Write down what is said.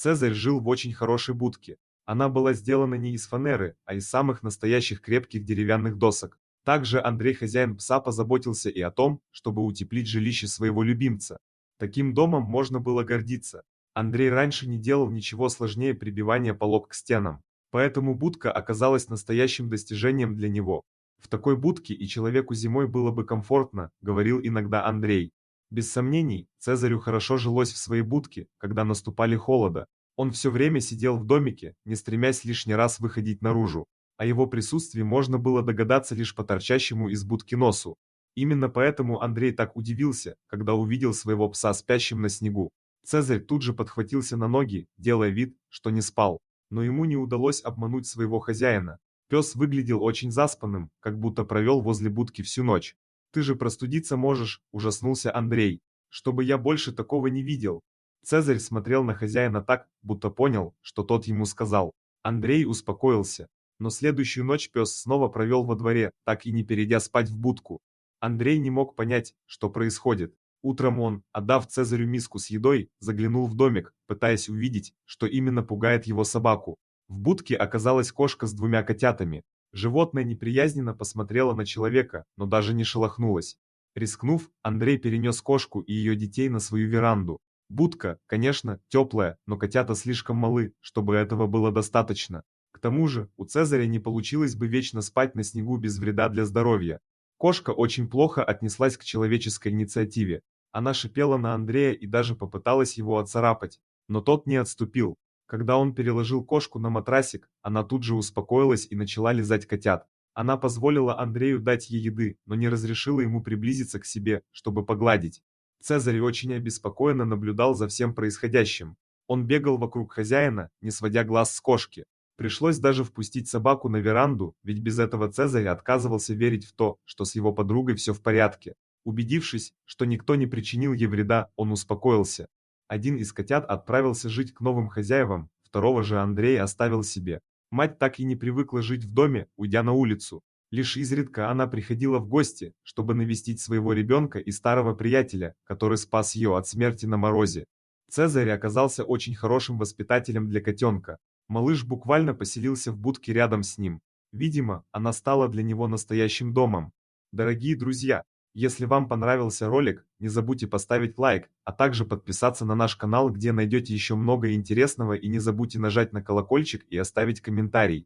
Цезарь жил в очень хорошей будке. Она была сделана не из фанеры, а из самых настоящих крепких деревянных досок. Также Андрей, хозяин пса, позаботился и о том, чтобы утеплить жилище своего любимца. Таким домом можно было гордиться. Андрей раньше не делал ничего сложнее прибивания полог к стенам, поэтому будка оказалась настоящим достижением для него. В такой будке и человеку зимой было бы комфортно, говорил иногда Андрей. Без сомнений, Цезарю хорошо жилось в своей будке, когда наступали холода. Он все время сидел в домике, не стремясь лишний раз выходить наружу. О его присутствии можно было догадаться лишь по торчащему из будки носу. Именно поэтому Андрей так удивился, когда увидел своего пса спящим на снегу. Цезарь тут же подхватился на ноги, делая вид, что не спал. Но ему не удалось обмануть своего хозяина. Пес выглядел очень заспанным, как будто провел возле будки всю ночь. «Ты же простудиться можешь», – ужаснулся Андрей. «Чтобы я больше такого не видел». Цезарь смотрел на хозяина так, будто понял, что тот ему сказал. Андрей успокоился. Но следующую ночь пес снова провел во дворе, так и не перейдя спать в будку. Андрей не мог понять, что происходит. Утром он, отдав Цезарю миску с едой, заглянул в домик, пытаясь увидеть, что именно пугает его собаку. В будке оказалась кошка с двумя котятами. Животное неприязненно посмотрело на человека, но даже не шелохнулось. Рискнув, Андрей перенес кошку и ее детей на свою веранду. Будка, конечно, теплая, но котята слишком малы, чтобы этого было достаточно. К тому же, у Цезаря не получилось бы вечно спать на снегу без вреда для здоровья. Кошка очень плохо отнеслась к человеческой инициативе. Она шипела на Андрея и даже попыталась его отцарапать, но тот не отступил. Когда он переложил кошку на матрасик, она тут же успокоилась и начала лизать котят. Она позволила Андрею дать ей еды, но не разрешила ему приблизиться к себе, чтобы погладить. Цезарь очень обеспокоенно наблюдал за всем происходящим. Он бегал вокруг хозяина, не сводя глаз с кошки. Пришлось даже впустить собаку на веранду, ведь без этого Цезарь отказывался верить в то, что с его подругой все в порядке. Убедившись, что никто не причинил ей вреда, он успокоился. Один из котят отправился жить к новым хозяевам, второго же Андрей оставил себе. Мать так и не привыкла жить в доме, уйдя на улицу. Лишь изредка она приходила в гости, чтобы навестить своего ребенка и старого приятеля, который спас ее от смерти на морозе. Цезарь оказался очень хорошим воспитателем для котенка. Малыш буквально поселился в будке рядом с ним. Видимо, она стала для него настоящим домом. Дорогие друзья, если вам понравился ролик, не забудьте поставить лайк, а также подписаться на наш канал, где найдете еще много интересного, и не забудьте нажать на колокольчик и оставить комментарий.